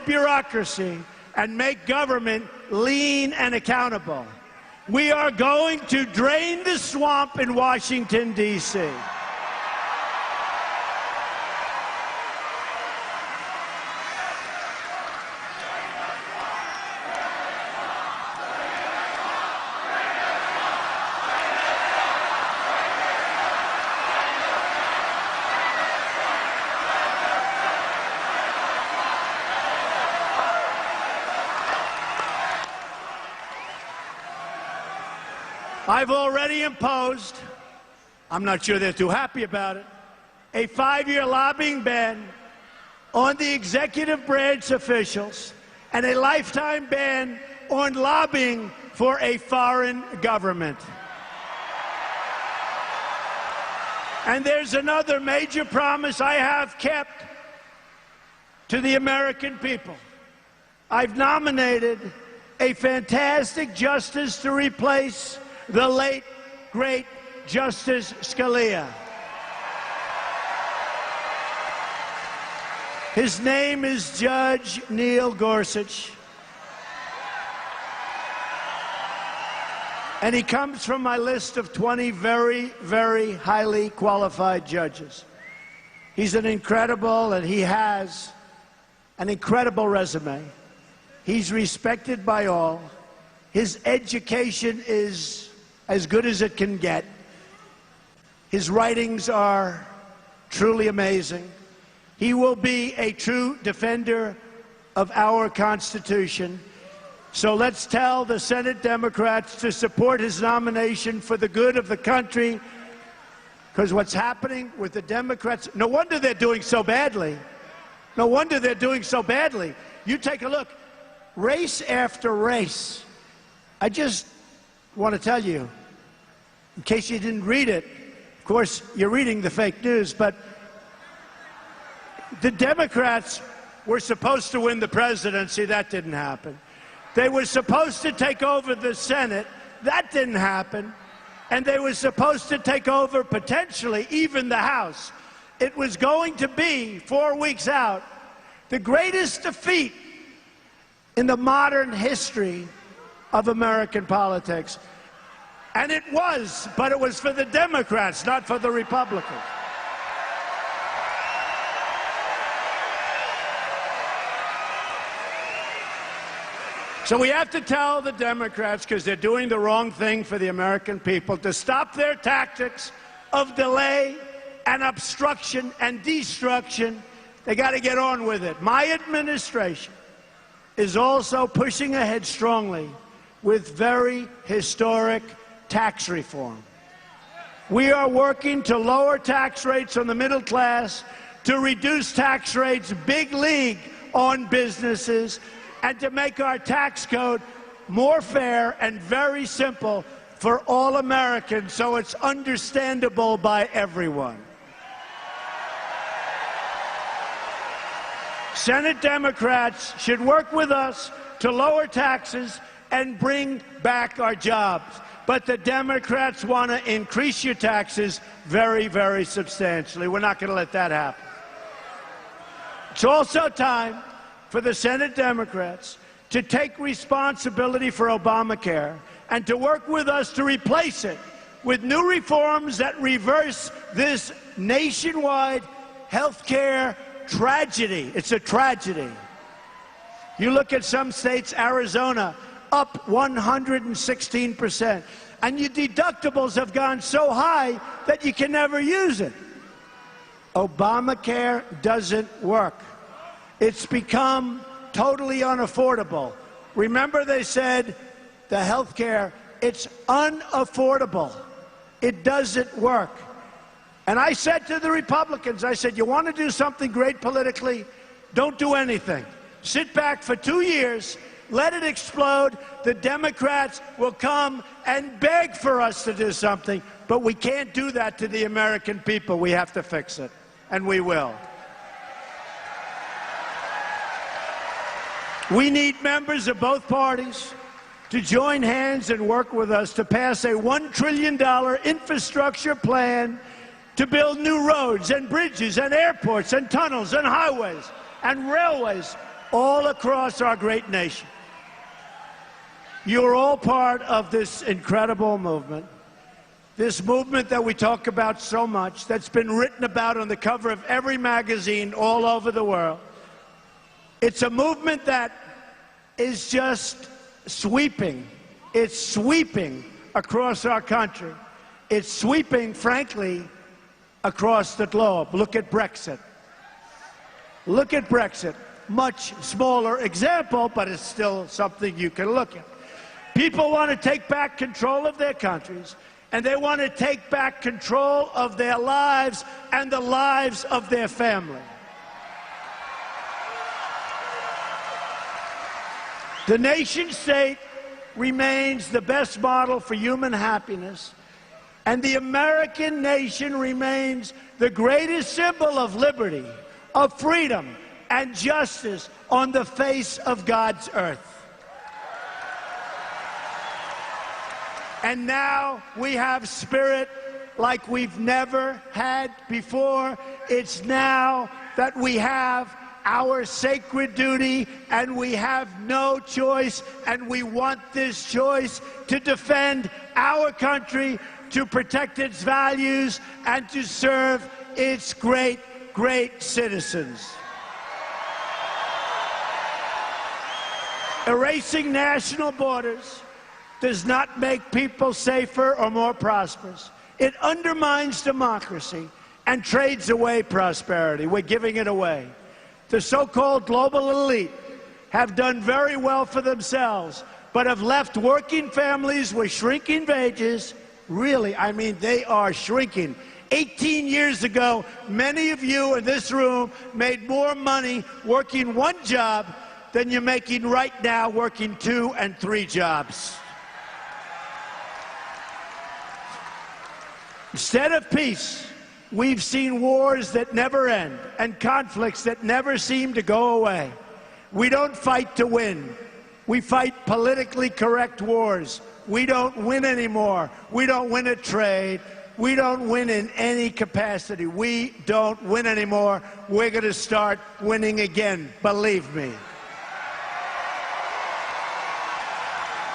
bureaucracy and make government lean and accountable. We are going to drain the swamp in Washington, D.C. I've already imposed, I'm not sure they're too happy about it, a 5-year lobbying ban on the executive branch officials and a lifetime ban on lobbying for a foreign government. And there's another major promise I have kept to the American people. I've nominated a fantastic justice to replace the late, great Justice Scalia. His name is Judge Neil Gorsuch. And he comes from my list of 20 very, very highly qualified judges. He's an incredible, and he has an incredible resume. He's respected by all. His education is as good as it can get. His writings are truly amazing. He will be a true defender of our Constitution. So let's tell the Senate Democrats to support his nomination for the good of the country, because what's happening with the Democrats, no wonder they're doing so badly. No wonder they're doing so badly. You take a look, race after race. I just want to tell you, in case you didn't read it, of course, you're reading the fake news, but the Democrats were supposed to win the presidency. That didn't happen. They were supposed to take over the Senate. That didn't happen. And they were supposed to take over, potentially, even the House. It was going to be, 4 weeks out, the greatest defeat in the modern history of American politics. And it was, but it was for the Democrats, not for the Republicans. So we have to tell the Democrats, because they're doing the wrong thing for the American people, to stop their tactics of delay and obstruction and destruction. They got to get on with it. My administration is also pushing ahead strongly with very historic tax reform. We are working to lower tax rates on the middle class, to reduce tax rates big league on businesses, and to make our tax code more fair and very simple for all Americans so it's understandable by everyone. Senate Democrats should work with us to lower taxes and bring back our jobs. But the Democrats want to increase your taxes very, very substantially. We're not going to let that happen. It's also time for the Senate Democrats to take responsibility for Obamacare and to work with us to replace it with new reforms that reverse this nationwide health care tragedy. It's a tragedy. You look at some states, Arizona, up 116%. And your deductibles have gone so high that you can never use it. Obamacare doesn't work. It's become totally unaffordable. Remember, they said the health care, it's unaffordable. It doesn't work. And I said to the Republicans, I said, you want to do something great politically? Don't do anything. Sit back for 2 years, let it explode. The Democrats will come and beg for us to do something, but we can't do that to the American people. We have to fix it, and we will. We need members of both parties to join hands and work with us to pass a $1 trillion infrastructure plan to build new roads and bridges and airports and tunnels and highways and railways all across our great nation. You're all part of this incredible movement. This movement that we talk about so much, that's been written about on the cover of every magazine all over the world. It's a movement that is just sweeping. It's sweeping across our country. It's sweeping, frankly, across the globe. Look at Brexit. Look at Brexit. Much smaller example, but it's still something you can look at. People want to take back control of their countries, and they want to take back control of their lives and the lives of their family. The nation-state remains the best model for human happiness, and the American nation remains the greatest symbol of liberty, of freedom, and justice on the face of God's earth. And now we have spirit like we've never had before. It's now that we have our sacred duty, and we have no choice, and we want this choice to defend our country, to protect its values, and to serve its great, great citizens. Erasing national borders does not make people safer or more prosperous. It undermines democracy and trades away prosperity. We're giving it away. The so-called global elite have done very well for themselves, but have left working families with shrinking wages. Really, I mean, they are shrinking. 18 years ago, many of you in this room made more money working one job than you're making right now working 2 and 3 jobs. Instead of peace, we've seen wars that never end and conflicts that never seem to go away. We don't fight to win. We fight politically correct wars. We don't win anymore. We don't win at trade. We don't win in any capacity. We don't win anymore. We're going to start winning again, believe me.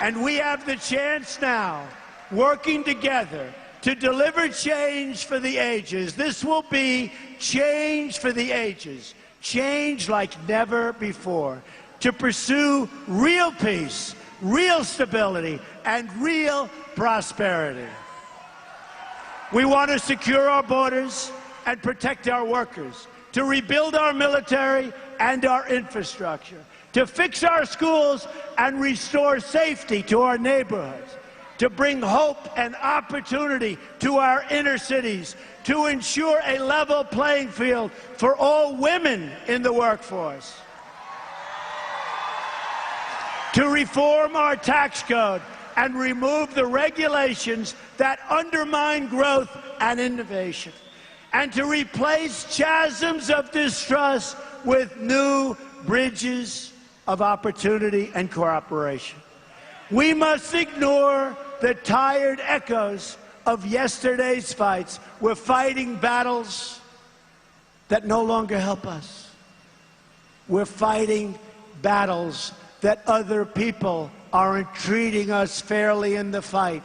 And we have the chance now, working together, to deliver change for the ages. This will be change for the ages, change like never before, to pursue real peace, real stability, and real prosperity. We want to secure our borders and protect our workers, to rebuild our military and our infrastructure, to fix our schools and restore safety to our neighborhoods, to bring hope and opportunity to our inner cities, to ensure a level playing field for all women in the workforce, to reform our tax code and remove the regulations that undermine growth and innovation, and to replace chasms of distrust with new bridges of opportunity and cooperation. We must ignore the tired echoes of yesterday's fights. We're fighting battles that no longer help us. We're fighting battles that other people aren't treating us fairly in the fight.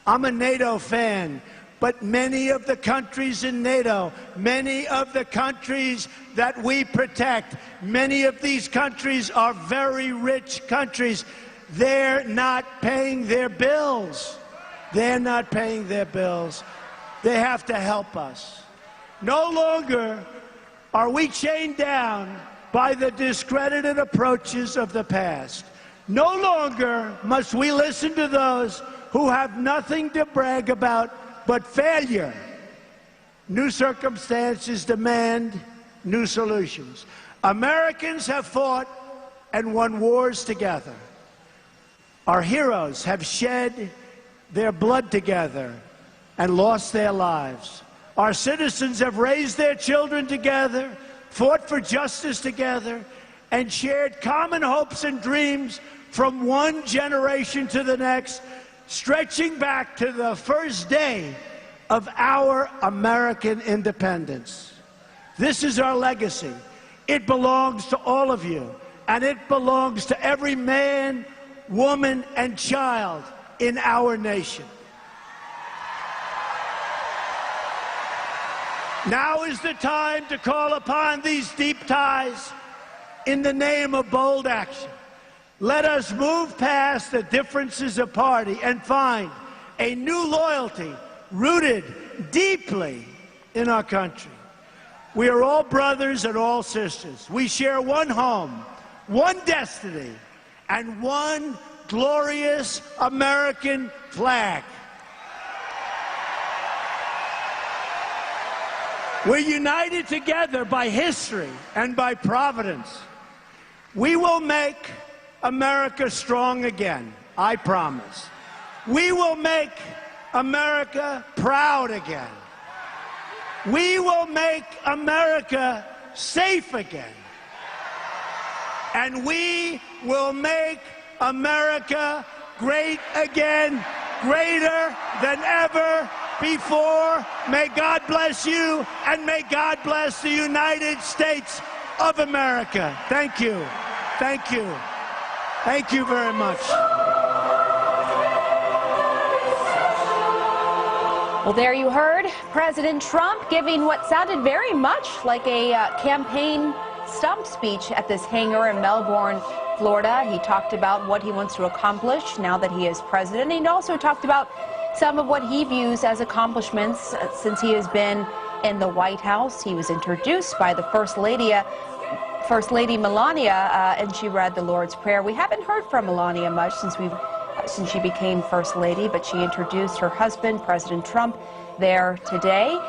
I'm a NATO fan, but many of the countries in NATO, many of the countries that we protect, many of these countries are very rich countries. They're not paying their bills. They're not paying their bills. They have to help us. No longer are we chained down by the discredited approaches of the past. No longer must we listen to those who have nothing to brag about but failure. New circumstances demand new solutions. Americans have fought and won wars together. Our heroes have shed their blood together and lost their lives. Our citizens have raised their children together, fought for justice together, and shared common hopes and dreams from one generation to the next, stretching back to the first day of our American independence. This is our legacy. It belongs to all of you, and it belongs to every man, woman, and child in our nation. Now is the time to call upon these deep ties in the name of bold action. Let us move past the differences of party and find a new loyalty rooted deeply in our country. We are all brothers and all sisters. We share one home, one destiny, and one glorious American flag. We're united together by history and by providence. We will make America strong again, I promise. We will make America proud again. We will make America safe again. And we will make America great again, greater than ever before. May God bless you, and may God bless the United States of America. Thank you. Thank you. Thank you very much. Well, there you heard President Trump giving what sounded very much like a campaign stump speech at this hangar in Melbourne, Florida. He talked about what he wants to accomplish now that he is president. And he also talked about some of what he views as accomplishments since he has been in the White House. He was introduced by the First Lady Melania, and she read the Lord's Prayer. We haven't heard from Melania much since she became First Lady, but she introduced her husband, President Trump, there today.